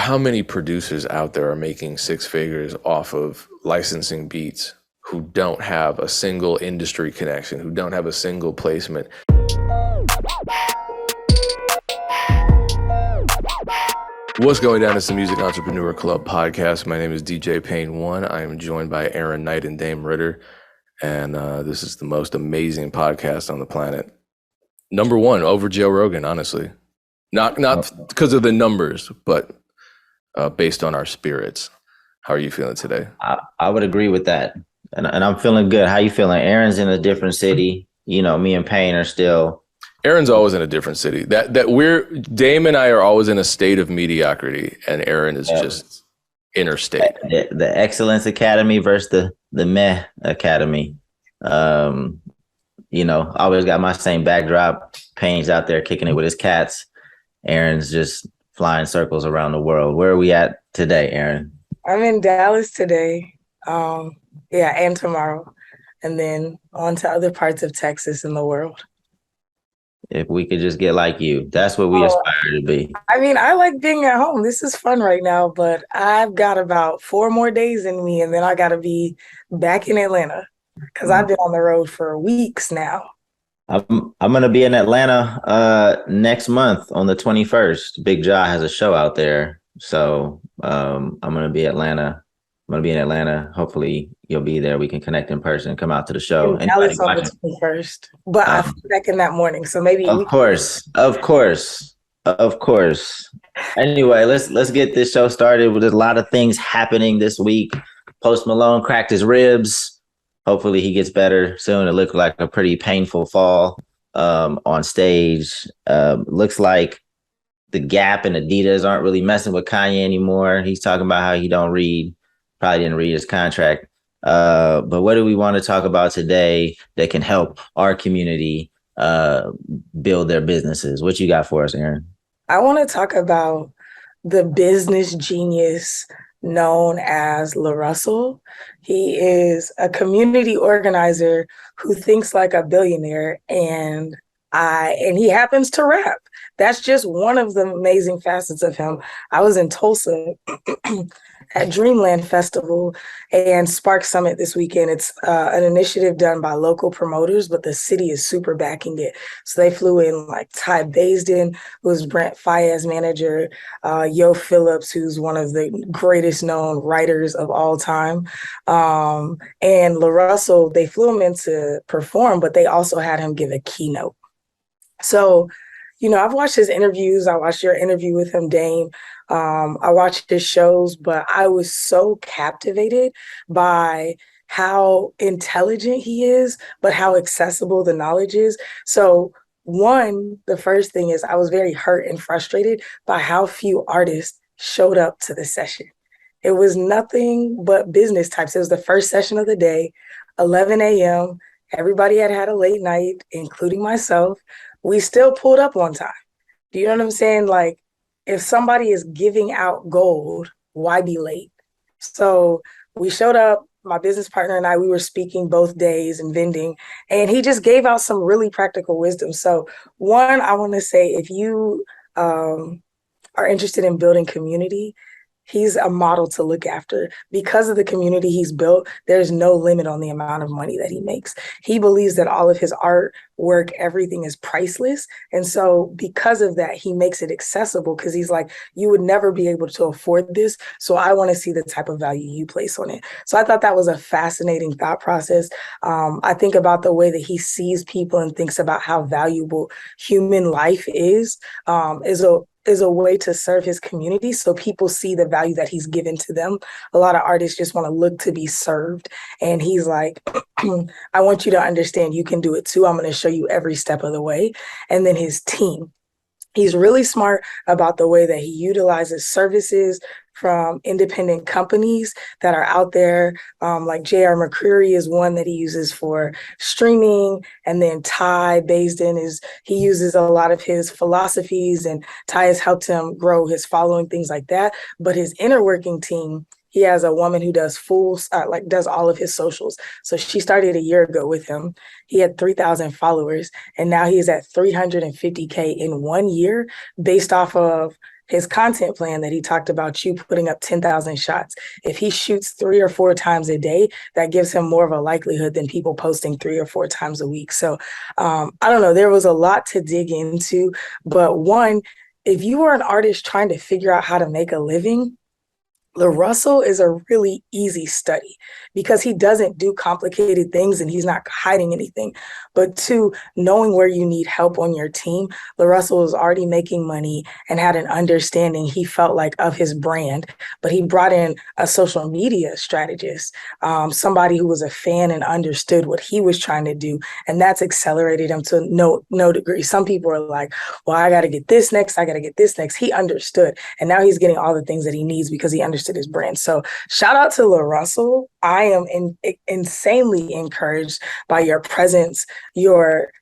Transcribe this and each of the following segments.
how many producers out there are making six figures off of licensing beats who don't have a single industry connection, who don't have a single placement? What's going down? It's the Music Entrepreneur Club podcast. My name is DJ Payne One. I am joined by Aaron Knight and Dame Ritter, and this is the most amazing podcast on the planet. Number one over Joe Rogan, honestly. Not because of the numbers, but based on our spirits. How are you feeling today? I would agree with that. And I'm feeling good. How you feeling? Aaron's in a different city. You know, me and Payne are still. Aaron's always in a different city. Dame and I are always in a state of mediocrity, and Aaron is just interstate. The Excellence Academy versus the MEC Academy. You know, I always got my same backdrop. Payne's out there kicking it with his cats. Aaron's just flying circles around the world. Where are we at today, Aaron? I'm in Dallas today. And tomorrow. And then on to other parts of Texas and the world. If we could just get like you, that's what we aspire to be. I mean, I like being at home. This is fun right now, but I've got about 4 more days in me, and then I got to be back in Atlanta because I've been on the road for weeks now. I'm going to be in Atlanta next month on the 21st. Big Jaw has a show out there. So I'm going to be Atlanta. I'm going to be in Atlanta. Hopefully you'll be there. We can connect in person, come out to the show. Dallas on the 21st, but I'll be back in that morning. So maybe Of course. Anyway, let's get this show started. There's a lot of things happening this week. Post Malone cracked his ribs. Hopefully he gets better soon. It looked like a pretty painful fall on stage. Looks like the Gap and Adidas aren't really messing with Kanye anymore. He's talking about how he probably didn't read his contract. But what do we want to talk about today that can help our community build their businesses? What you got for us, Aaron? I want to talk about the business genius known as LaRussell. He is a community organizer who thinks like a billionaire, and he happens to rap. That's just one of the amazing facets of him. I was in Tulsa at Dreamland Festival and Spark Summit this weekend. It's an initiative done by local promoters, but the city is super backing it. So they flew in like Ty Baisden, who's Brent Faiyaz manager, Yo Phillips, who's one of the greatest known writers of all time. And LaRussell, they flew him in to perform, but they also had him give a keynote. So, you know, I've watched his interviews. I watched your interview with him, Dame. I watched his shows, but I was so captivated by how intelligent he is, but how accessible the knowledge is. So the first thing is I was very hurt and frustrated by how few artists showed up to the session. It was nothing but business types. It was the first session of the day, 11 a.m. Everybody had a late night, including myself. We still pulled up on time. Do you know what I'm saying? Like, if somebody is giving out gold, why be late? So we showed up, my business partner and I, we were speaking both days and vending, and he just gave out some really practical wisdom. So one, I want to say, if you are interested in building community, he's a model to look after. Because of the community he's built, there's no limit on the amount of money that he makes. He believes that all of his artwork, everything is priceless. And so because of that, he makes it accessible because he's like, you would never be able to afford this. So I want to see the type of value you place on it. So I thought that was a fascinating thought process. I think about the way that he sees people and thinks about how valuable human life is a way to serve his community, so people see the value that he's given to them. A lot of artists just want to look to be served. And he's like, I want you to understand you can do it too. I'm going to show you every step of the way. And then his team. He's really smart about the way that he utilizes services from independent companies that are out there. Like J.R. McCreary is one that he uses for streaming. And then Ty Baisden he uses a lot of his philosophies, and Ty has helped him grow his following, things like that. But his inner working team, he has a woman who does does all of his socials. So she started a year ago with him. He had 3,000 followers, and now he is at 350K in 1 year based off of his content plan that he talked about you putting up 10,000 shots. If he shoots 3 or 4 times a day, that gives him more of a likelihood than people posting 3 or 4 times a week. So I don't know, there was a lot to dig into, but one, if you are an artist trying to figure out how to make a living, LaRussell is a really easy study because he doesn't do complicated things and he's not hiding anything. But two, knowing where you need help on your team, LaRussell was already making money and had an understanding, he felt like, of his brand, but he brought in a social media strategist, somebody who was a fan and understood what he was trying to do. And that's accelerated him to no degree. Some people are like, well, I got to get this next. I got to get this next. He understood. And now he's getting all the things that he needs because he understood his brand. So shout out to LaRussell. I am insanely encouraged by your presence,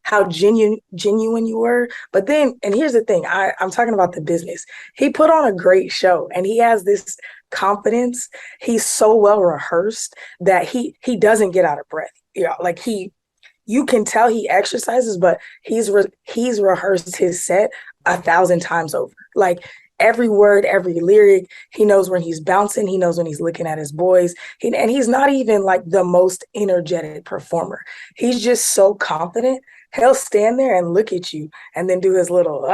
how genuine you were. But then, and here's the thing, I'm talking about the business. He put on a great show and he has this confidence. He's so well rehearsed that he doesn't get out of breath. Like you can tell he exercises, but he's rehearsed his set 1,000 times over. Like every word, every lyric, he knows when he's bouncing. He knows when he's looking at his boys. And he's not even like the most energetic performer. He's just so confident. He'll stand there and look at you and then do his little,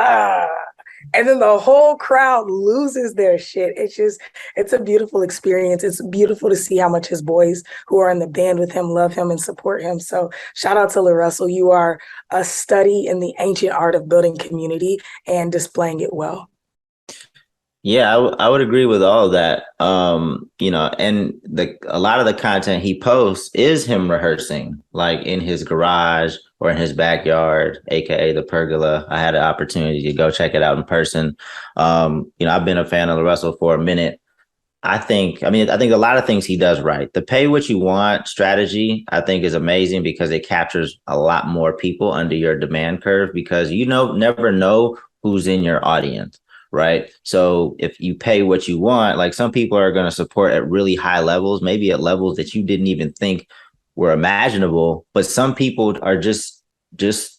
and then the whole crowd loses their shit. It's a beautiful experience. It's beautiful to see how much his boys who are in the band with him love him and support him. So shout out to LaRussell. You are a study in the ancient art of building community and displaying it well. Yeah, I would agree with all of that. And a lot of the content he posts is him rehearsing, like in his garage or in his backyard, aka the pergola. I had an opportunity to go check it out in person. I've been a fan of LaRussell for a minute. I think a lot of things he does right. The pay what you want strategy, I think, is amazing because it captures a lot more people under your demand curve because never know who's in your audience. Right. So if you pay what you want, like some people are going to support at really high levels, maybe at levels that you didn't even think were imaginable. But some people are just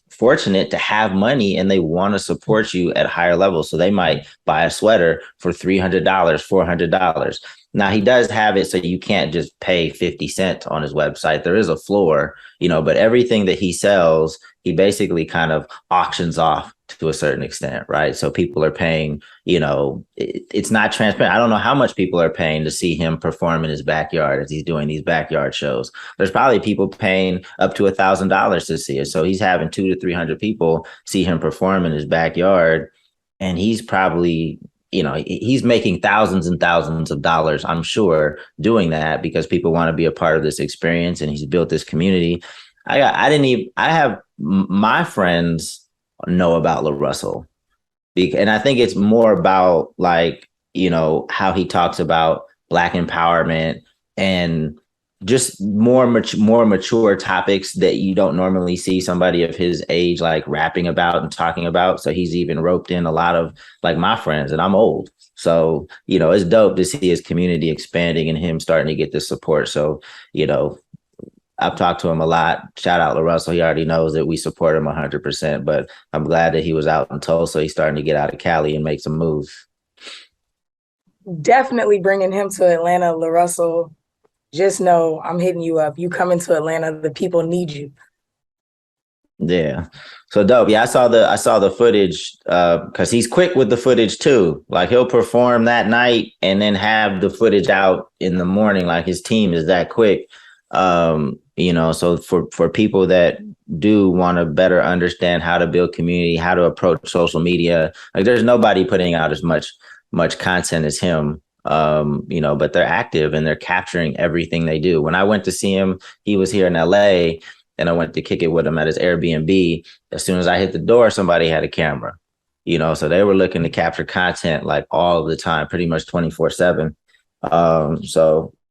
fortunate to have money and they want to support you at higher levels. So they might buy a sweater for $300, $400. Now, he does have it so you can't just pay 50 cents on his website. There is a floor, but everything that he sells, he basically kind of auctions off to a certain extent, right? So people are paying, it's not transparent. I don't know how much people are paying to see him perform in his backyard as he's doing these backyard shows. There's probably people paying up to $1,000 to see it. So he's having 200 to 300 people see him perform in his backyard. And he's probably, he's making thousands and thousands of dollars, I'm sure, doing that because people want to be a part of this experience and he's built this community. I have my friends know about LaRussell. And I think it's more about how he talks about Black empowerment and just more mature topics that you don't normally see somebody of his age like rapping about and talking about. So he's even roped in a lot of like my friends, and I'm old. So, it's dope to see his community expanding and him starting to get this support. So, I've talked to him a lot. Shout out LaRussell. He already knows that we support him 100%, but I'm glad that he was out in Tulsa. He's starting to get out of Cali and make some moves. Definitely bringing him to Atlanta, LaRussell. Just know I'm hitting you up. You come into Atlanta, the people need you. Yeah. So dope. Yeah, I saw the footage because he's quick with the footage too. Like he'll perform that night and then have the footage out in the morning. Like his team is that quick. So for people that do want to better understand how to build community, how to approach social media, like there's nobody putting out as much content as him. But they're active and they're capturing everything they do. When I went to see him, he was here in LA and I went to kick it with him at his Airbnb. As soon as I hit the door, somebody had a camera, so they were looking to capture content like all the time, pretty much 24/7.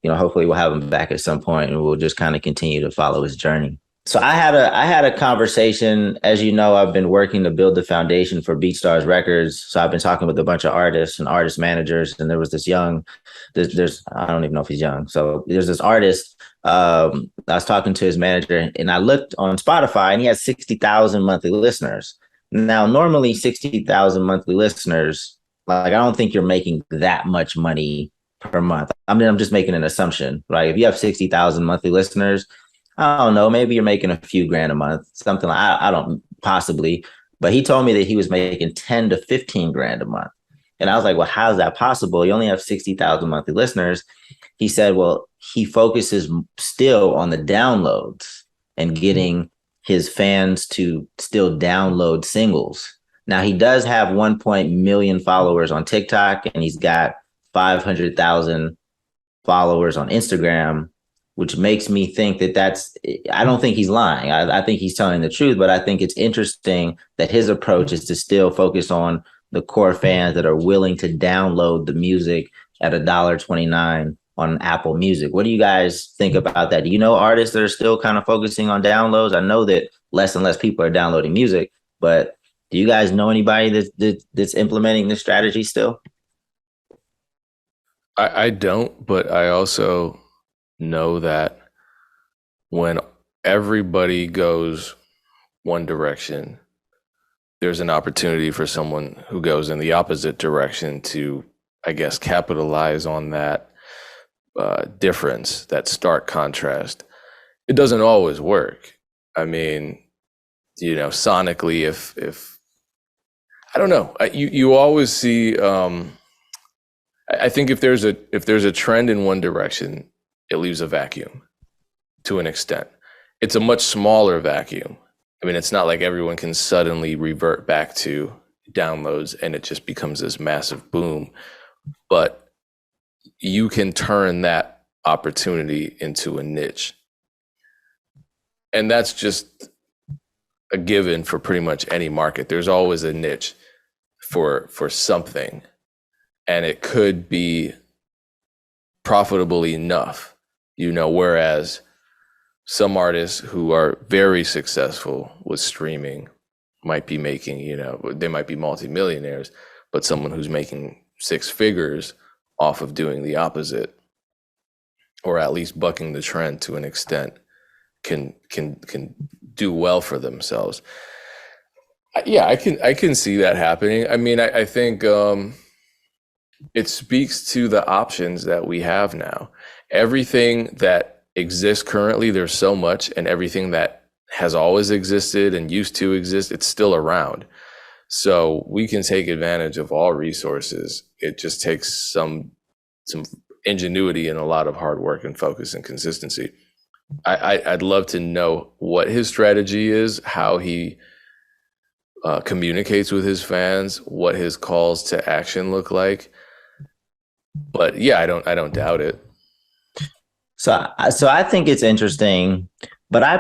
Hopefully we'll have him back at some point and we'll just kind of continue to follow his journey. So I had a conversation. As you know, I've been working to build the foundation for BeatStars Records. So I've been talking with a bunch of artists and artist managers. And there was this I don't even know if he's young. So there's this artist. I was talking to his manager and I looked on Spotify and he has 60,000 monthly listeners. Now, normally 60,000 monthly listeners Like, I don't think you're making that much money per month. I mean, I'm just making an assumption, right? If you have 60,000 monthly listeners, I don't know, maybe you're making a few grand a month, something like, I don't possibly, but he told me that he was making 10 to 15 grand a month. And I was like, well, how's that possible? You only have 60,000 monthly listeners. He said, well, he focuses still on the downloads and getting his fans to still download singles. Now, he does have 1 million followers on TikTok, and he's got 500,000 followers on Instagram, which makes me think I don't think he's lying. I think he's telling the truth, but I think it's interesting that his approach is to still focus on the core fans that are willing to download the music at $1.29 on Apple Music. What do you guys think about that? Do you know artists that are still kind of focusing on downloads? I know that less and less people are downloading music, but do you guys know anybody that's implementing this strategy still? I don't, but I also know that when everybody goes one direction, there's an opportunity for someone who goes in the opposite direction to, I guess, capitalize on that difference, that stark contrast. It doesn't always work. I mean, sonically, if I don't know, you always see. I think if there's a trend in one direction, it leaves a vacuum to an extent. It's a much smaller vacuum. I mean, it's not like everyone can suddenly revert back to downloads and it just becomes this massive boom, but you can turn that opportunity into a niche. And that's just a given for pretty much any market. There's always a niche for something, and it could be profitable enough, whereas some artists who are very successful with streaming might be making, they might be multimillionaires, but someone who's making six figures off of doing the opposite, or at least bucking the trend to an extent, can do well for themselves. Yeah, I can see that happening. I mean, I think it speaks to the options that we have now. Everything that exists currently, there's so much, and everything that has always existed and used to exist, it's still around. So we can take advantage of all resources. It just takes some ingenuity and a lot of hard work and focus and consistency. I'd love to know what his strategy is, how he communicates with his fans, what his calls to action look like. But yeah, I don't doubt it. So I think it's interesting, but I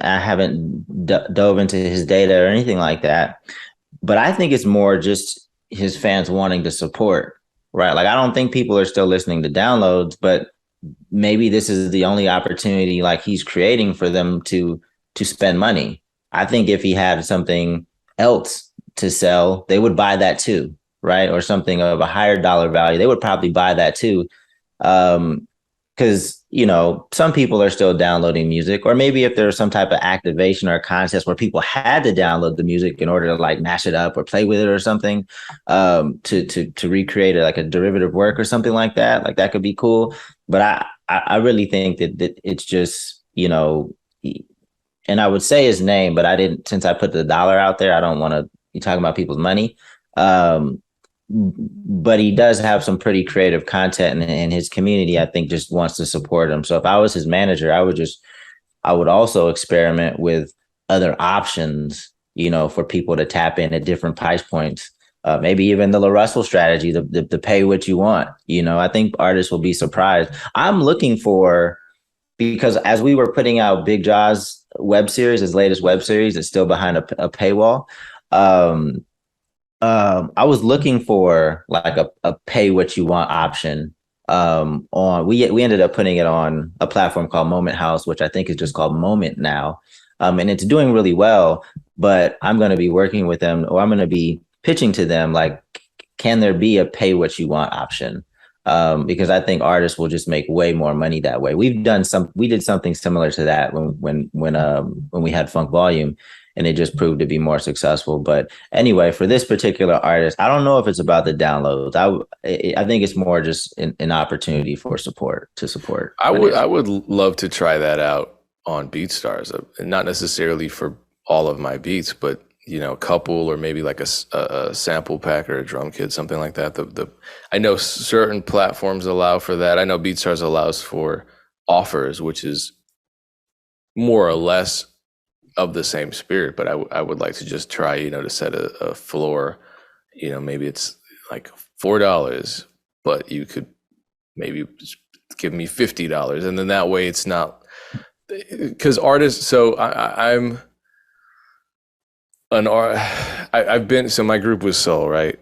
haven't dove into his data or anything like that. But I think it's more just his fans wanting to support, right? Like, I don't think people are still listening to downloads, but maybe this is the only opportunity like he's creating for them to spend money. I think if he had something else to sell, they would buy that too, right? Or something of a higher dollar value, they would probably buy that too. Because, some people are still downloading music, or maybe if there's some type of activation or a contest where people had to download the music in order to like mash it up or play with it or something, to recreate like a derivative work or something like that. Like, that could be cool. But I really think that it's just, and I would say his name, but I didn't, since I put the dollar out there, I don't want to be talking about people's money. But he does have some pretty creative content, and his community, I think, just wants to support him. So if I was his manager, I would also experiment with other options, for people to tap in at different price points. Maybe even the LaRussell strategy, the pay what you want. I think artists will be surprised. I'm looking for, because as we were putting out Big Jaw's web series, his latest web series, it's still behind a paywall. I was looking for like a pay what you want option. We ended up putting it on a platform called Moment House, which I think is just called Moment now. And it's doing really well, but I'm going to be working with them, or I'm going to be pitching to them, like, can there be a pay what you want option? Because I think artists will just make way more money that way. We did something similar to that when we had Funk Volume. and it just proved to be more successful. But anyway, for this particular artist, I don't know if it's about the downloads. I think it's more just an opportunity for support. I would love to try that out on BeatStars, not necessarily for all of my beats, but a couple, or maybe like a sample pack or a drum kit, something like that. I know certain platforms allow for that. I know BeatStars allows for offers, which is more or less of the same spirit, but I would like to just try, to set a floor, maybe it's like $4, but you could maybe give me $50. And then that way it's not, because artists, so I'm an art, I've been, so my group was Soul, right?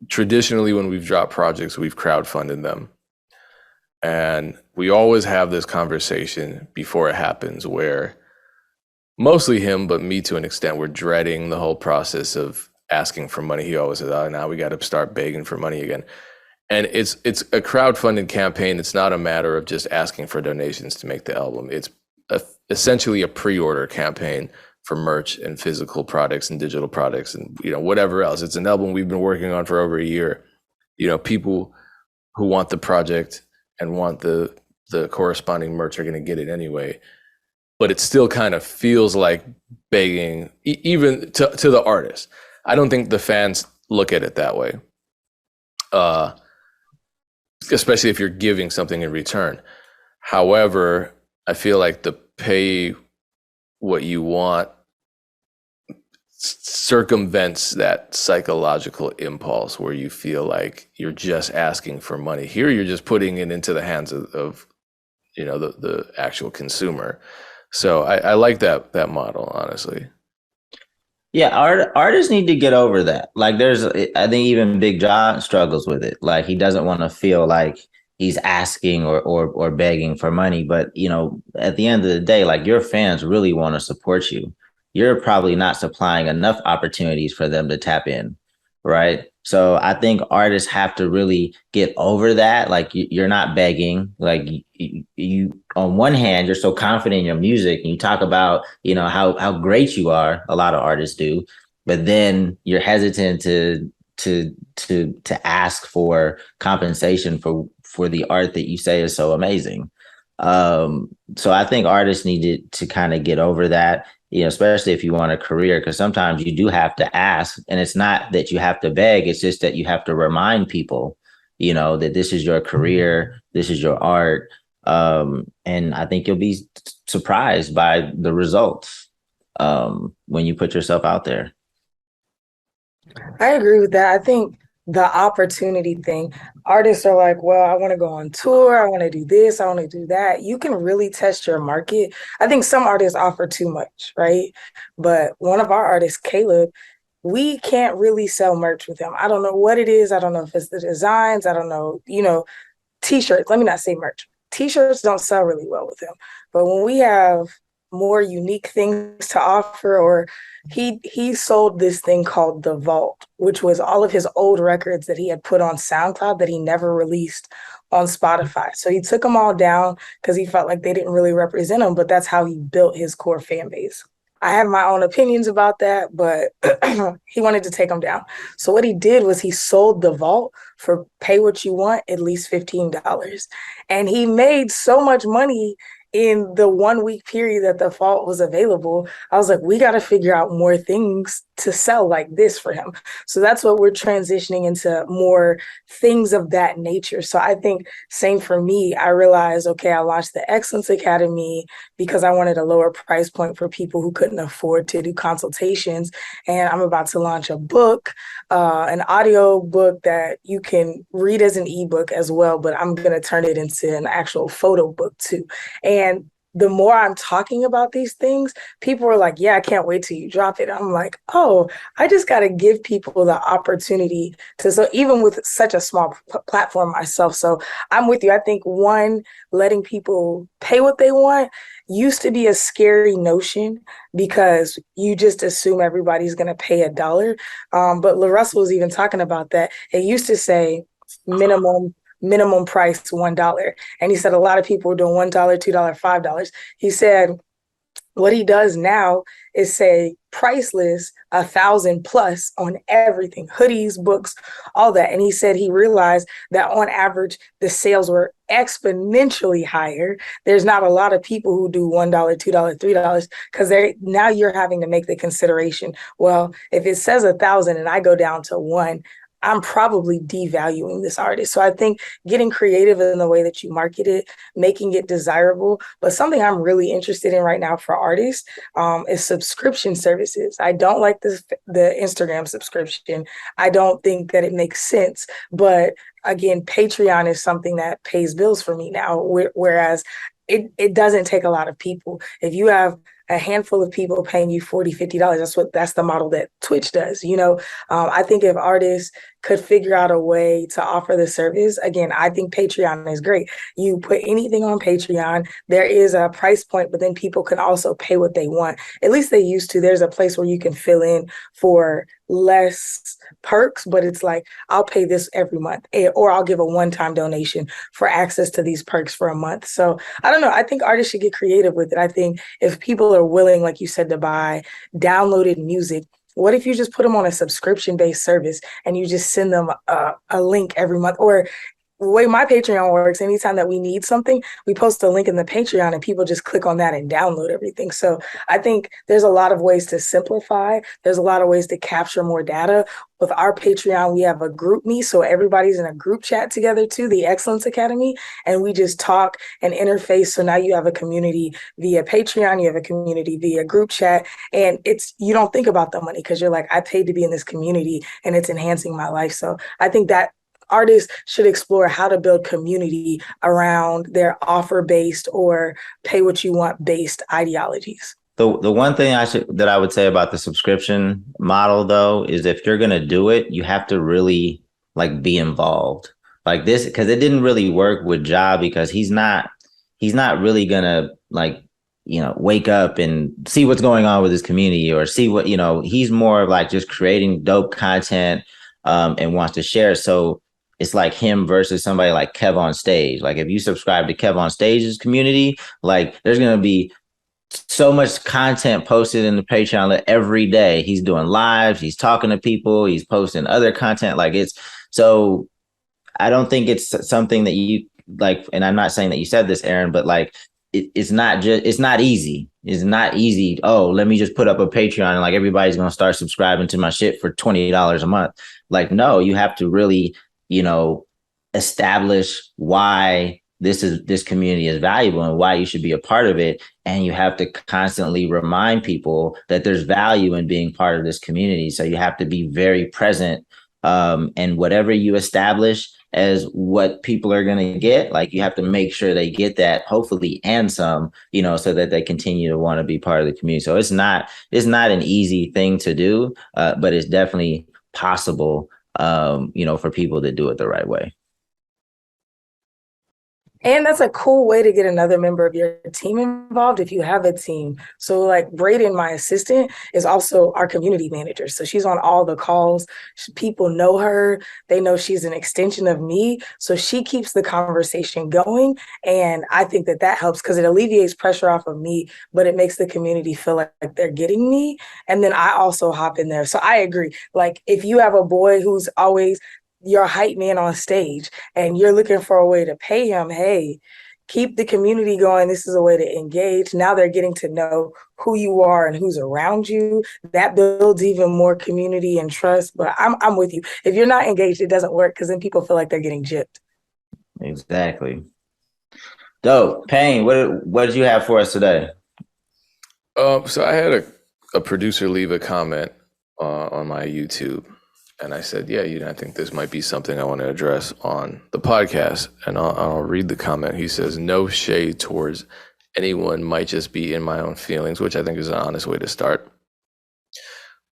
Traditionally, when we've dropped projects, we've crowdfunded them. And we always have this conversation before it happens where mostly him, but me to an extent, we're dreading the whole process of asking for money. He always says, oh, now we got to start begging for money again. And it's a crowdfunded campaign. It's not a matter of just asking for donations to make the album. It's essentially a pre-order campaign for merch and physical products and digital products and whatever else. It's an album we've been working on for over a year. People who want the project and want the corresponding merch are going to get it anyway. But it still kind of feels like begging, even to the artist. I don't think the fans look at it that way, especially if you're giving something in return. However, I feel like the pay what you want circumvents that psychological impulse where you feel like you're just asking for money. Here, you're just putting it into the hands of the actual consumer. So I like that model, honestly. Yeah, artists need to get over that. Like, I think even Big John struggles with it. Like, he doesn't want to feel like he's asking or begging for money. But at the end of the day, like, your fans really want to support you. You're probably not supplying enough opportunities for them to tap in, right? So I think artists have to really get over that. Like, you're not begging. Like, you on one hand, you're so confident in your music and you talk about, how great you are. A lot of artists do, but then you're hesitant to ask for compensation for the art that you say is so amazing. So I think artists need to kind of get over that, especially if you want a career, because sometimes you do have to ask, and it's not that you have to beg, it's just that you have to remind people, that this is your career, this is your art. And I think you'll be surprised by the results when you put yourself out there. I agree with that. I think the opportunity thing, artists are like, well, I want to go on tour. I want to do this. I want to do that. You can really test your market. I think some artists offer too much, right? But one of our artists, Caleb, we can't really sell merch with him. I don't know what it is. I don't know if it's the designs. I don't know, t-shirts. Let me not say merch. T-shirts don't sell really well with him. But when we have more unique things to offer, or he sold this thing called The Vault, which was all of his old records that he had put on SoundCloud that he never released on Spotify. So he took them all down because he felt like they didn't really represent him, but that's how he built his core fan base. I have my own opinions about that, but he wanted to take them down. So what he did was he sold The Vault for pay what you want, at least $15. And he made so much money in the 1 week period that The Vault was available. I was like, we got to figure out more things to sell like this for him. So that's what we're transitioning into, more things of that nature. So I think same for me, I realized, okay, I launched the Excellence Academy because I wanted a lower price point for people who couldn't afford to do consultations. And I'm about to launch a book, an audio book that you can read as an ebook as well, but I'm going to turn it into an actual photo book too. And the more I'm talking about these things, people are like, yeah, I can't wait till you drop it. I'm like, oh, I just got to give people the opportunity to, so even with such a small platform myself. So I'm with you. I think letting people pay what they want used to be a scary notion because you just assume everybody's going to pay $1. But LaRussell was even talking about that. It used to say minimum price $1. And he said a lot of people were doing $1, $2, $5. He said What he does now is say price list 1,000 plus on everything, hoodies, books, all that. And he said he realized that on average, the sales were exponentially higher. There's not a lot of people who do $1, $2, $3 because now you're having to make the consideration. Well, if it says 1,000 and I go down to one, I'm probably devaluing this artist. So I think getting creative in the way that you market it, making it desirable. But something I'm really interested in right now for artists is subscription services. I don't like the Instagram subscription. I don't think that it makes sense. But again, Patreon is something that pays bills for me now, whereas it doesn't take a lot of people. If you have a handful of people paying you $40, $50, that's the model that Twitch does. I think if artists could figure out a way to offer the service, again, I think Patreon is great. You put anything on Patreon, there is a price point, but then people can also pay what they want. At least they used to. There's a place where you can fill in for less perks, but it's like, I'll pay this every month, or I'll give a one-time donation for access to these perks for a month. So I don't know. I think artists should get creative with it. I think if people are willing, like you said, to buy downloaded music, what if you just put them on a subscription-based service and you just send them a link every month? Or the way my Patreon works, anytime that we need something, we post a link in the Patreon and people just click on that and download everything. So I think there's a lot of ways to simplify. There's a lot of ways to capture more data. With our Patreon, we have a group me, so everybody's in a group chat together too, the Excellence Academy, and we just talk and interface. So now you have a community via Patreon, you have a community via group chat, and you don't think about the money because you're like, I paid to be in this community and it's enhancing my life. So I think that artists should explore how to build community around their offer-based or pay-what-you-want-based ideologies. The one thing that I would say about the subscription model though is if you're gonna do it, you have to really like be involved. Like this, because it didn't really work with Ja because he's not really gonna like, wake up and see what's going on with his community or see what, he's more of like just creating dope content and wants to share. So it's like him versus somebody like Kev on Stage. Like if you subscribe to Kev on Stage's community, like there's gonna be so much content posted in the Patreon every day. He's doing lives, he's talking to people, he's posting other content. Like so I don't think it's something that you like, and I'm not saying that you said this, Aaron, but like it's not easy. It's not easy. Oh, let me just put up a Patreon and like everybody's gonna start subscribing to my shit for $20 a month. Like, no, you have to really, establish why this community is valuable and why you should be a part of it. And you have to constantly remind people that there's value in being part of this community. So you have to be very present. And whatever you establish as what people are going to get, like you have to make sure they get that, hopefully, and some, so that they continue to want to be part of the community. So it's not an easy thing to do, but it's definitely possible, for people to do it the right way. And that's a cool way to get another member of your team involved if you have a team. So like Brayden, my assistant, is also our community manager. So she's on all the calls. People know her. They know she's an extension of me. So she keeps the conversation going. And I think that helps because it alleviates pressure off of me, but it makes the community feel like they're getting me. And then I also hop in there. So I agree. Like if you have a boy who's always your hype man on stage and you're looking for a way to pay him, hey, keep the community going. This is a way to engage. Now they're getting to know who you are and who's around you. That builds even more community and trust. But I'm with you. If you're not engaged, it doesn't work because then people feel like they're getting gypped. Exactly. Dope. Payne, what did you have for us today? So I had a producer leave a comment on my YouTube. And I said, yeah, I think this might be something I want to address on the podcast. And I'll read the comment. He says, no shade towards anyone, might just be in my own feelings, which I think is an honest way to start.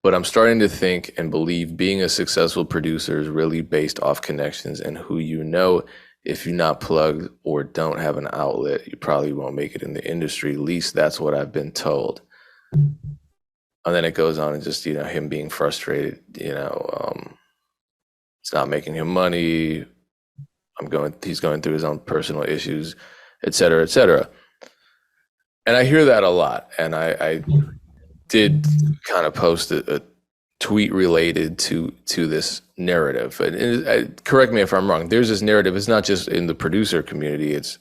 But I'm starting to think and believe being a successful producer is really based off connections and who you know. If you're not plugged or don't have an outlet, you probably won't make it in the industry. At least that's what I've been told. And then it goes on and just, him being frustrated, it's not making him money. He's going through his own personal issues, et cetera, et cetera. And I hear that a lot. And I did kind of post a tweet related to this narrative. And correct me if I'm wrong. There's this narrative. It's not just in the producer community. It's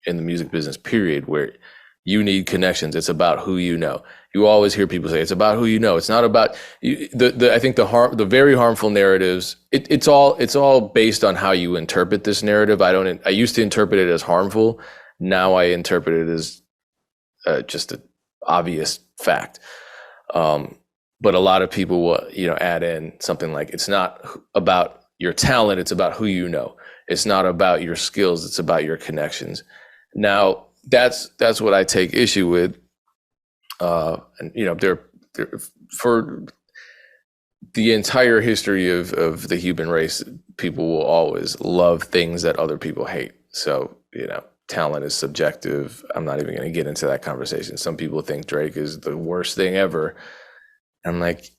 in the music business, period, where you need connections. It's about who you know. You always hear people say it's about who you know. It's not about I think the very harmful narratives. It's all based on how you interpret this narrative. I used to interpret it as harmful. Now I interpret it as just an obvious fact. But a lot of people will, add in something like, it's not about your talent, it's about who you know. It's not about your skills, it's about your connections. Now, that's what I take issue with. And they're for the entire history of the human race, people will always love things that other people hate. So, talent is subjective. I'm not even going to get into that conversation. Some people think Drake is the worst thing ever. I'm like,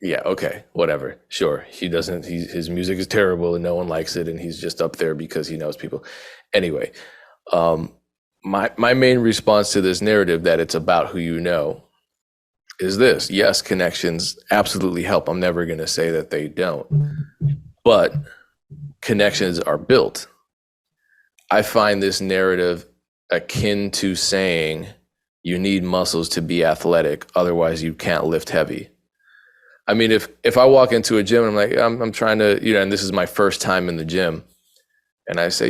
yeah, okay, whatever. Sure. His music is terrible and no one likes it. And he's just up there because he knows people. Anyway, my main response to this narrative that it's about who you know is this. Yes, connections absolutely help. I'm never going to say that they don't. But connections are built. I find this narrative akin to saying you need muscles to be athletic, otherwise you can't lift heavy. I mean, if I walk into a gym and I'm like, I'm trying to, and this is my first time in the gym, and I say,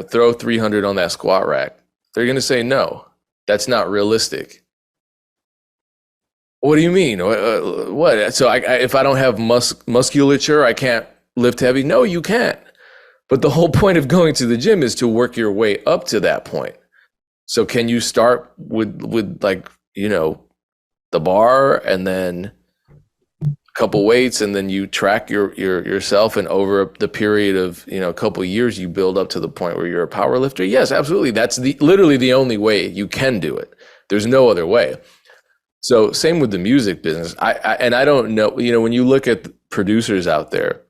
throw 300 on that squat rack, they're going to say, no, that's not realistic. What do you mean? What? So if I don't have musculature, I can't lift heavy? No, you can't. But the whole point of going to the gym is to work your way up to that point. So can you start with the bar and then a couple weights, and then you track yourself, and over the period of a couple of years you build up to the point where you're a power lifter? Yes, absolutely. That's literally the only way you can do it. There's no other way. So same with the music business. I don't know, when you look at producers out there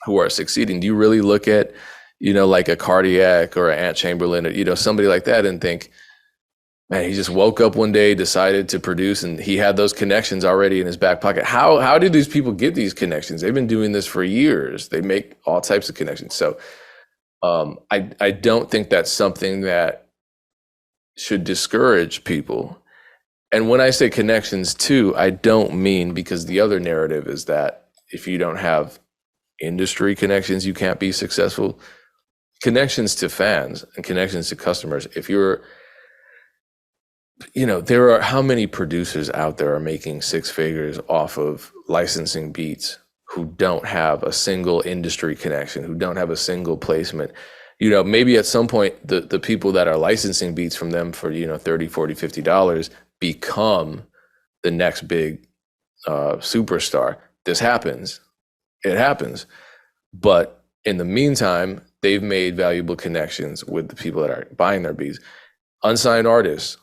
who are succeeding, do you really look at, like a Cardiac or an Ant Chamberlain, or, somebody like that, and think, man, he just woke up one day, decided to produce, and he had those connections already in his back pocket. How did these people get these connections? They've been doing this for years. They make all types of connections. So I don't think that's something that should discourage people. And when I say connections too, I don't mean, because the other narrative is that if you don't have industry connections, you can't be successful. Connections to fans and connections to customers. If you're, there are, how many producers out there are making six figures off of licensing beats who don't have a single industry connection, who don't have a single placement? Maybe at some point the people that are licensing beats from them for, $30, $40, $50 become the next big superstar. This happens. It happens. But in the meantime, they've made valuable connections with the people that are buying their beats. Unsigned artists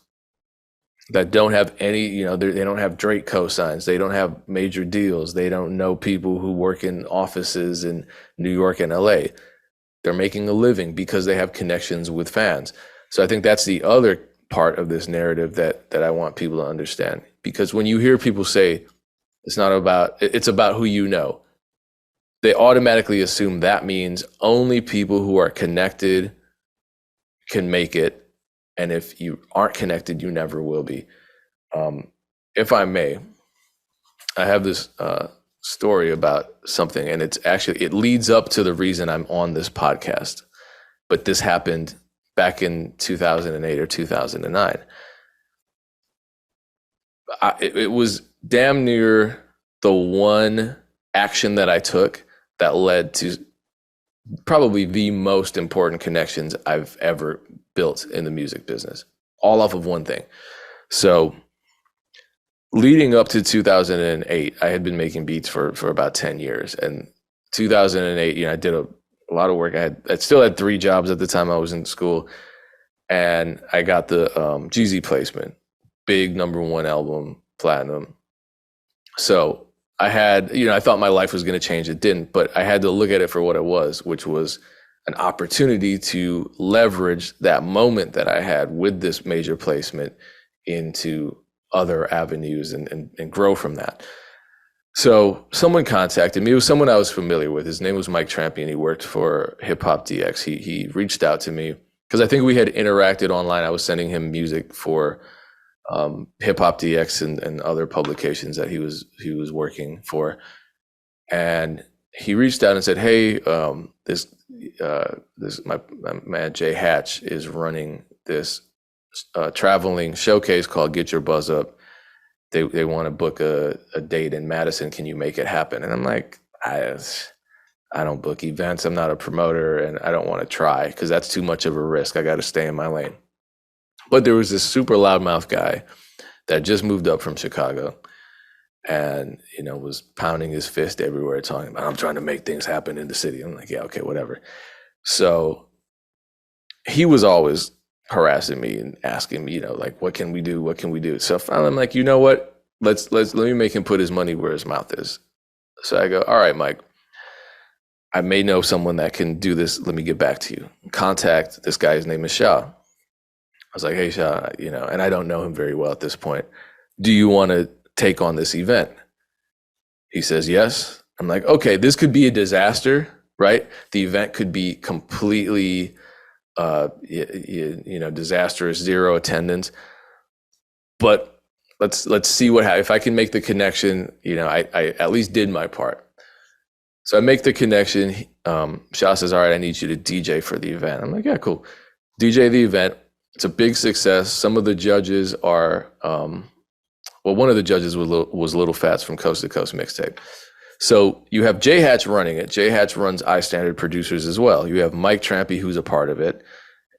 that don't have any, they don't have Drake cosigns. They don't have major deals. They don't know people who work in offices in New York and LA. They're making a living because they have connections with fans. So I think that's the other part of this narrative that I want people to understand. Because when you hear people say it's about who you know, they automatically assume that means only people who are connected can make it. And if you aren't connected, you never will be. If I may, I have this story about something, and it leads up to the reason I'm on this podcast. But this happened back in 2008 or 2009. It was damn near the one action that I took that led to probably the most important connections I've ever built in the music business, all off of one thing. So leading up to 2008, I had been making beats for about 10 years. And 2008, I did a lot of work. I still had 3 jobs at the time I was in school. And I got the Jeezy placement, big #1 album, platinum. So I had, I thought my life was going to change. It didn't, but I had to look at it for what it was, which was an opportunity to leverage that moment that I had with this major placement into other avenues and grow from that. So someone contacted me. It was someone I was familiar with. His name was Mike Trampian. He worked for Hip Hop DX. He reached out to me because I think we had interacted online. I was sending him music for Hip Hop DX and other publications that he was working for. And he reached out and said, "Hey, this my man Jay Hatch is running this traveling showcase called Get Your Buzz Up. They want to book a date in Madison. Can you make it happen?" And I'm like, I don't book events. I'm not a promoter, and I don't want to try because that's too much of a risk. I got to stay in my lane. But there was this super loudmouth guy that just moved up from Chicago and, was pounding his fist everywhere talking about, "I'm trying to make things happen in the city." I'm like, yeah, okay, whatever. So he was always harassing me and asking me, like, what can we do? What can we do? So finally I'm like, you know what? Let me make him put his money where his mouth is. So I go, all right, Mike, I may know someone that can do this. Let me get back to you. Contact this guy. His name is Shah. I was like, hey, Shah, and I don't know him very well at this point. Do you want to take on this event? He says, yes. I'm like, okay, this could be a disaster, right? The event could be completely disastrous, zero attendance. But let's see what happens. If I can make the connection, I at least did my part. So I make the connection. Shah says, all right, I need you to DJ for the event. I'm like, yeah, cool. DJ the event. It's a big success. Some of the judges are, one of the judges was Little Fats from Coast to Coast Mixtape. So you have Jay Hatch running it. Jay Hatch runs iStandard Producers as well. You have Mike Trampy, who's a part of it.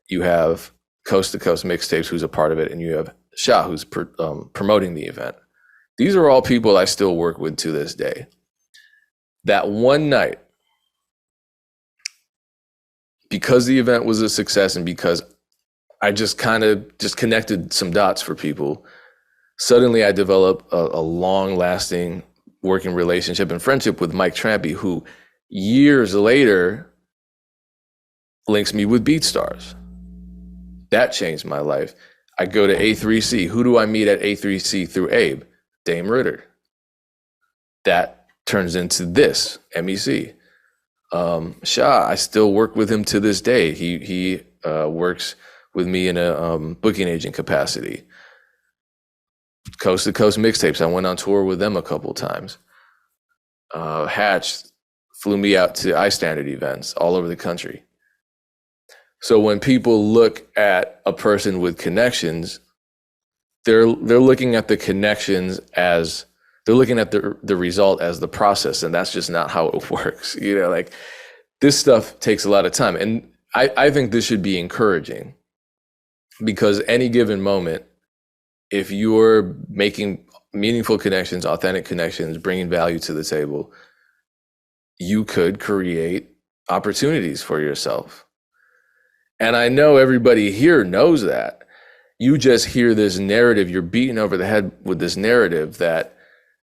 You have Coast to Coast Mixtapes, who's a part of it. And you have Shah, who's promoting the event. These are all people I still work with to this day. That one night, because the event was a success and because I just kind of connected some dots for people, suddenly I developed a long-lasting working relationship and friendship with Mike Trampy, who years later links me with BeatStars. That changed my life. I go to A3C. Who do I meet at A3C through Abe? Dame Ritter. That turns into this, MEC. Shah, I still work with him to this day. He works with me in a booking agent capacity. Coast to Coast Mixtapes, I went on tour with them a couple times. Hatch flew me out to iStandard events all over the country. So when people look at a person with connections, they're looking at the connections as, they're looking at the result as the process, and that's just not how it works. Like, this stuff takes a lot of time. And I think this should be encouraging, because any given moment, if you're making meaningful connections, authentic connections, bringing value to the table, you could create opportunities for yourself. And I know everybody here knows that. You just hear this narrative, you're beaten over the head with this narrative that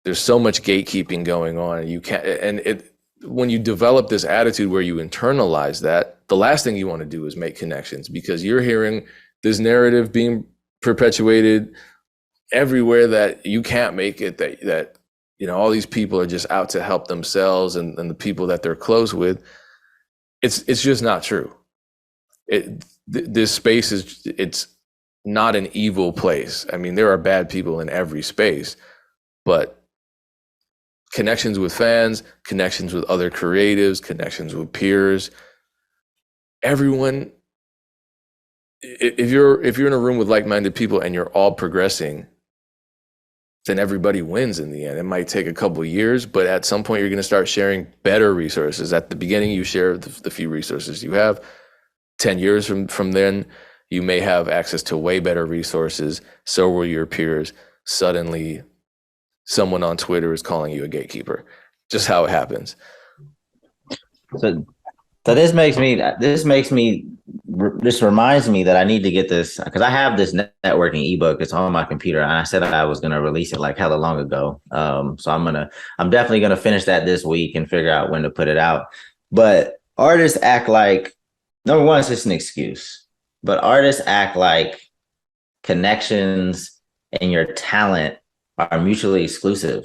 there's so much gatekeeping going on, and you can't, when you develop this attitude where you internalize that, the last thing you want to do is make connections, because you're hearing this narrative being perpetuated everywhere that you can't make it, that all these people are just out to help themselves and the people that they're close with. It's just not true. This space it's not an evil place. I mean, there are bad people in every space, but connections with fans, connections with other creatives, connections with peers, everyone, if you're in a room with like-minded people and you're all progressing, then everybody wins in the end. It might take a couple of years, but at some point you're going to start sharing better resources. At the beginning, you share the few resources you have. 10 years from then, you may have access to way better resources. So will your peers. Suddenly, someone on Twitter is calling you a gatekeeper. Just how it happens. So this reminds me that I need to get this, because I have this networking ebook. It's on my computer, and I said I was going to release it like hella long ago. So I'm definitely going to finish that this week and figure out when to put it out. But artists act like Number one, it's just an excuse. But artists act like connections and your talent are mutually exclusive,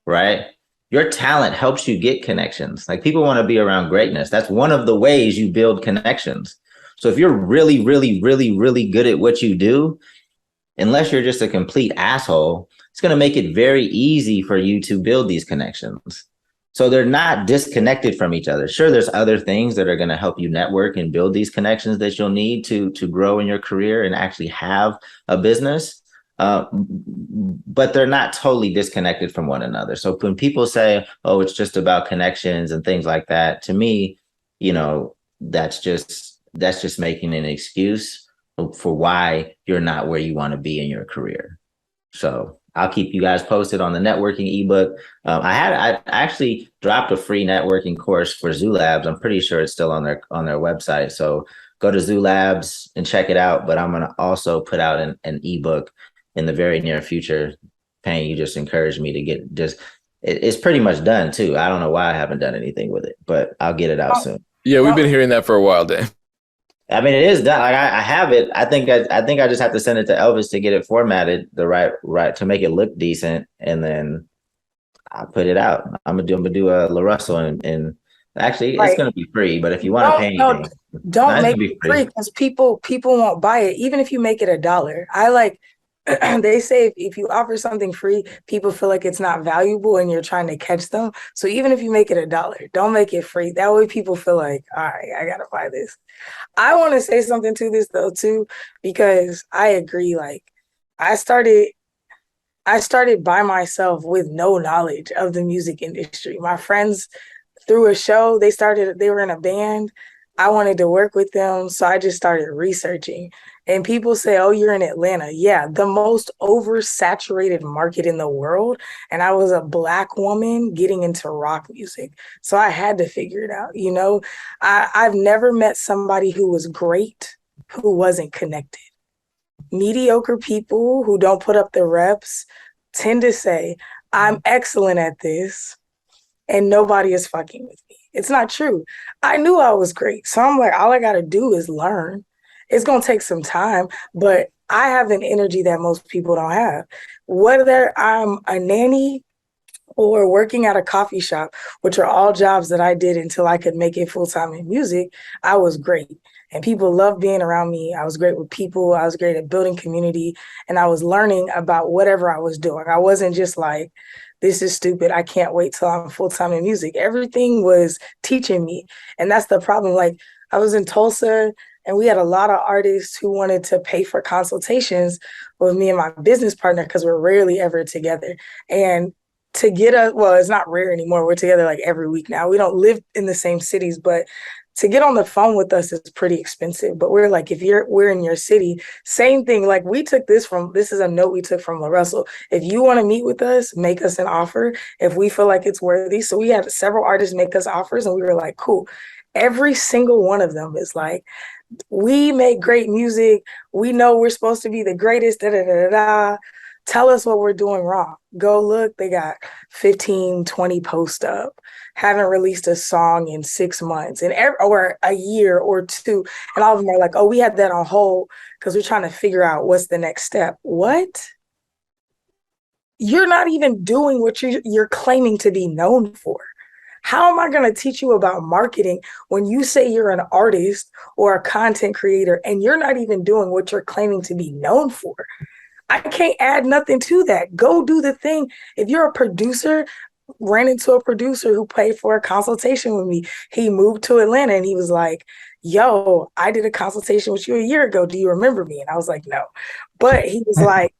right? Your talent helps you get connections. Like people want to be around greatness. That's one of the ways you build connections. So if you're really, really, really, really good at what you do, unless you're just a complete asshole, it's going to make it very easy for you to build these connections. So they're not disconnected from each other. Sure, there's other things that are going to help you network and build these connections that you'll need to grow in your career and actually have a business. But they're not totally disconnected from one another. So when people say, "Oh, it's just about connections and things like that," to me, that's just making an excuse for why you're not where you want to be in your career. So I'll keep you guys posted on the networking ebook. I actually dropped a free networking course for Zoo Labs. I'm pretty sure it's still on their website. So go to Zoo Labs and check it out. But I'm gonna also put out an ebook in the very near future. Payne, you just encouraged me to get it's pretty much done too. I don't know why I haven't done anything with it, but I'll get it out soon. Yeah, we've been hearing that for a while, Dan. I mean, it is done. Like I have it. I think I just have to send it to Elvis to get it formatted the right to make it look decent, and then I'll put it out. I'm gonna do a LaRussell and actually it's gonna be free. But if you want to pay anything, don't make it free because people won't buy it, even if you make it $1. I like they say if you offer something free, people feel like it's not valuable and you're trying to catch them. So even if you make it $1, don't make it free. That way people feel like, all right, I gotta buy this. I want to say something to this though too, because I agree. Like I started by myself with no knowledge of the music industry. My friends through a show, they were in a band. I wanted to work with them, so I just started researching. And people say, "Oh, you're in Atlanta." Yeah, the most oversaturated market in the world. And I was a Black woman getting into rock music. So I had to figure it out. I've never met somebody who was great who wasn't connected. Mediocre people who don't put up the reps tend to say, "I'm excellent at this," and nobody is fucking with me. It's not true. I knew I was great. So I'm like, all I got to do is learn. It's going to take some time, but I have an energy that most people don't have. Whether I'm a nanny or working at a coffee shop, which are all jobs that I did until I could make it full-time in music, I was great. And people loved being around me. I was great with people. I was great at building community. And I was learning about whatever I was doing. I wasn't just like, this is stupid. I can't wait till I'm full-time in music. Everything was teaching me. And that's the problem. Like I was in Tulsa and we had a lot of artists who wanted to pay for consultations with me and my business partner because we're rarely ever together. And to get it's not rare anymore. We're together like every week now. We don't live in the same cities, but to get on the phone with us is pretty expensive. But we're like, if we're in your city, same thing. Like this is a note we took from LaRussell. If you want to meet with us, make us an offer if we feel like it's worthy. So we had several artists make us offers and we were like, cool. Every single one of them is like, we make great music. We know we're supposed to be the greatest, da, da, da, da, da. Tell us what we're doing wrong. Go look, they got 15, 20 posts up, haven't released a song in 6 months or a year or two. And all of them are like, oh, we had that on hold because we're trying to figure out what's the next step. What? You're not even doing what you're claiming to be known for. How am I going to teach you about marketing when you say you're an artist or a content creator and you're not even doing what you're claiming to be known for? I can't add nothing to that. Go do the thing. If you're a producer, ran into a producer who paid for a consultation with me. He moved to Atlanta and he was like, yo, I did a consultation with you a year ago. Do you remember me? And I was like, no. But he was like,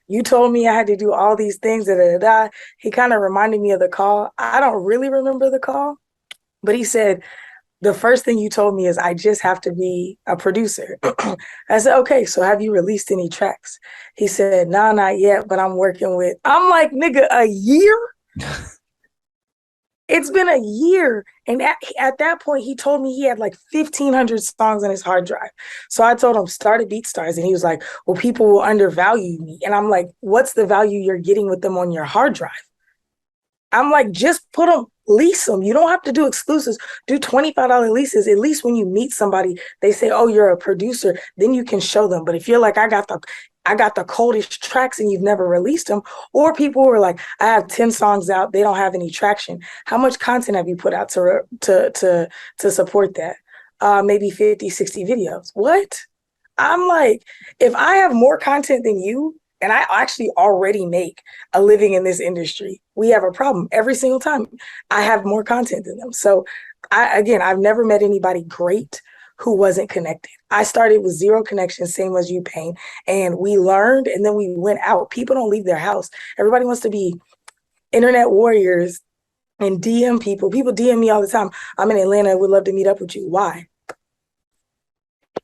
you told me I had to do all these things. Da, da, da, da. He kind of reminded me of the call. I don't really remember the call, but he said, the first thing you told me is I just have to be a producer. I said, okay, so have you released any tracks? He said, no, not yet, but I'm I'm like, nigga, a year? It's been a year. And at that point, he told me he had like 1,500 songs on his hard drive. So I told him, start at BeatStars. And he was like, well, people will undervalue me. And I'm like, what's the value you're getting with them on your hard drive? I'm like, just put them lease them. You don't have to do exclusives. Do $25 leases. At least when you meet somebody, they say, oh, you're a producer. Then you can show them. But if you're like, I got the coldest tracks and you've never released them, or people who are like, I have 10 songs out, they don't have any traction. How much content have you put out to support that? Maybe 50, 60 videos. What? I'm like, if I have more content than you, and I actually already make a living in this industry, we have a problem every single time. I have more content than them. So I've never met anybody great who wasn't connected. I started with zero connections, same as you, Payne, and we learned, and then we went out. People don't leave their house. Everybody wants to be internet warriors and DM people. People DM me all the time. I'm in Atlanta, would love to meet up with you. Why?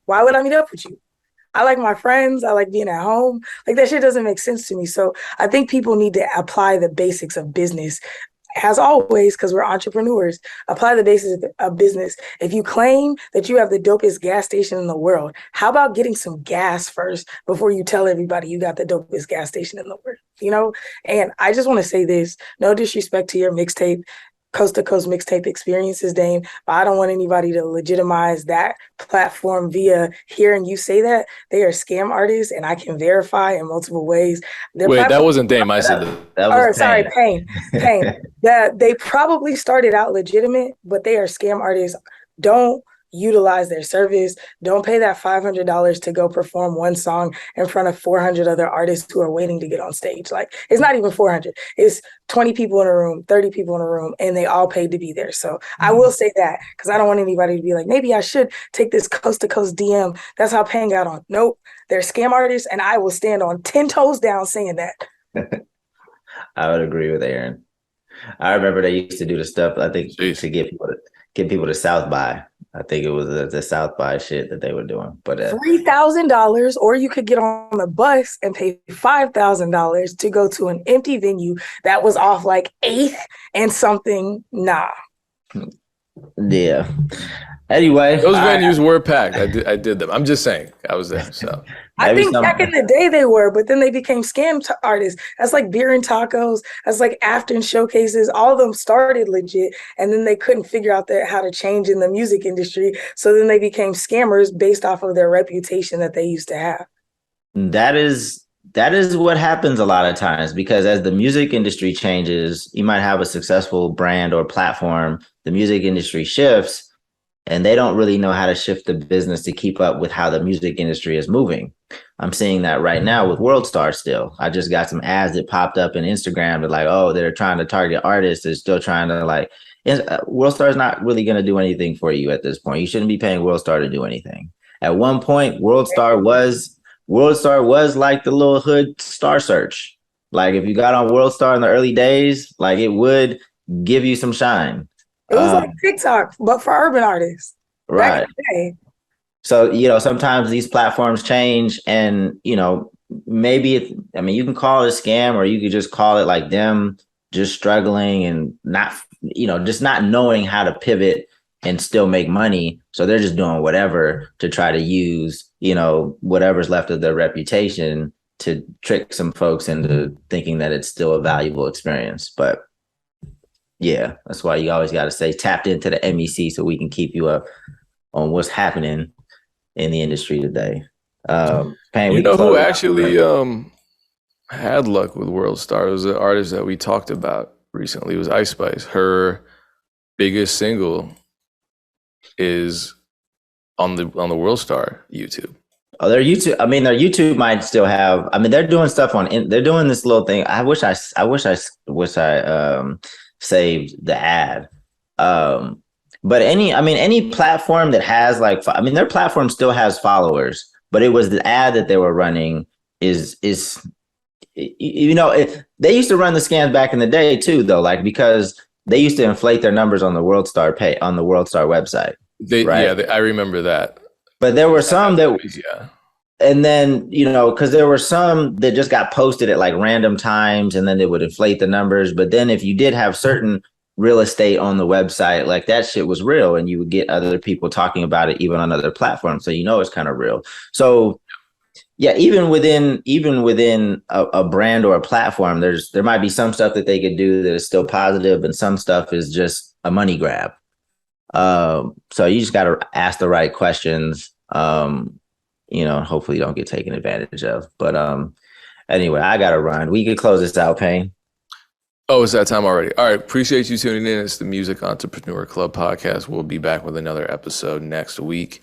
Why would I meet up with you? I like my friends. I like being at home. Like, that shit doesn't make sense to me. So I think people need to apply the basics of business. As always, because we're entrepreneurs, apply the basics of business. If you claim that you have the dopest gas station in the world, how about getting some gas first before you tell everybody you got the dopest gas station in the world? You know? And I just want to say this, no disrespect to your mixtape, coast to coast mixtape experiences, Dane, but I don't want anybody to legitimize that platform via hearing you say that. They are scam artists, and I can verify in multiple ways. Wait, that wasn't Dame. I said that was sorry, Payne. That they probably started out legitimate, but they are scam artists. Don't utilize their service. Don't pay that $500 to go perform one song in front of 400 other artists who are waiting to get on stage. Like, it's not even 400. It's 20 people in a room, 30 people in a room, and they all paid to be there. So I will say that, because I don't want anybody to be like, maybe I should take this coast to coast DM. That's how Payne got on. Nope. They're scam artists, and I will stand on 10 toes down saying that. I would agree with Aaron. I remember they used to do the stuff, I think, to get people to South by. I think it was the South by shit that they were doing. But $3,000, or you could get on the bus and pay $5,000 to go to an empty venue that was off like 8th and something. Nah. Yeah. Anyway, those venues were packed. I did them. I'm just saying, I was there. So I think back in the day they were, but then they became scam artists. That's like Beer and Tacos. That's like Afton Showcases. All of them started legit, and then they couldn't figure out how to change in the music industry. So then they became scammers based off of their reputation that they used to have. That is what happens a lot of times, because as the music industry changes, you might have a successful brand or platform. The music industry shifts, and they don't really know how to shift the business to keep up with how the music industry is moving. I'm seeing that right now with WorldStar still. I just got some ads that popped up in Instagram that like, oh, they're trying to target artists. They're still trying to like, WorldStar is not really going to do anything for you at this point. You shouldn't be paying WorldStar to do anything. At one point, WorldStar was like the little hood star search. Like, if you got on WorldStar in the early days, like, it would give you some shine. It was like TikTok, but for urban artists. Right. So, sometimes these platforms change, and, maybe you can call it a scam, or you could just call it like them just struggling and not, just not knowing how to pivot and still make money. So they're just doing whatever to try to use, whatever's left of their reputation to trick some folks into thinking that it's still a valuable experience. But yeah, that's why you always got to stay tapped into the MEC so we can keep you up on what's happening in the industry today. Payne, who actually had luck with WorldStar? It was an artist that we talked about recently. It was Ice Spice. Her biggest single is on the WorldStar YouTube. Oh, their YouTube might still have. They're doing stuff they're doing this little thing. I wish I saved the ad. But any platform that has their platform still has followers, but it was the ad that they were running they used to run the scams back in the day too, though, because they used to inflate their numbers on the WorldStar website. I remember that. But there were some that and then, because there were some that just got posted at like random times, and then they would inflate the numbers. But then if you did have certain real estate on the website, like, that shit was real, and you would get other people talking about it even on other platforms. So, it's kind of real. So Yeah, even within a brand or a platform, there might be some stuff that they could do that is still positive, and some stuff is just a money grab. So you just got to ask the right questions. Hopefully you don't get taken advantage of. But anyway, I gotta run. We could close this out, Payne. Oh, it's that time already. All right. Appreciate you tuning in. It's the Music Entrepreneur Club podcast. We'll be back with another episode next week.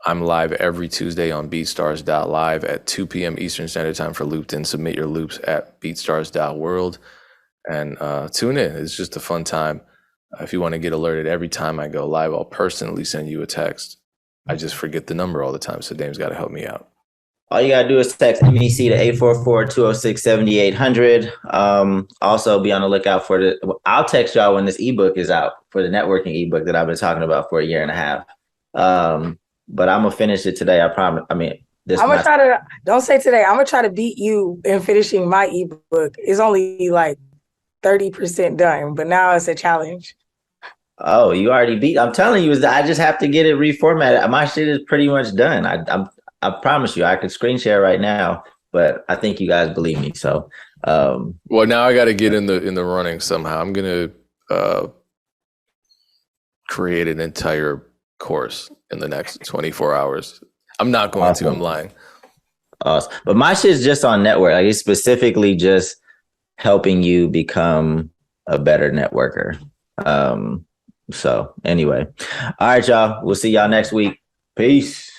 I'm live every Tuesday on beatstars.live at 2 p.m. Eastern Standard Time for Looped In. Submit your loops at beatstars.world and tune in. It's just a fun time. If you want to get alerted every time I go live, I'll personally send you a text. I just forget the number all the time, so Dame's got to help me out. All you gotta do is text MEC to 844-206-7800. Also be on the lookout for I'll text y'all when this ebook is out, for the networking ebook that I've been talking about for a year and a half. But I'm gonna finish it today. I promise. I mean, don't say today. I'm gonna try to beat you in finishing my ebook. It's only like 30% done, but now it's a challenge. Oh, you already beat. I'm telling you, I just have to get it reformatted. My shit is pretty much done. I promise you, I could screen share right now, but I think you guys believe me. So, well, now I got to get in the running somehow. I'm gonna create an entire course in the next 24 hours. I'm not going to. I'm lying. Awesome. But my shit's just on network. Like, it's specifically just helping you become a better networker. So anyway, all right, y'all. We'll see y'all next week. Peace.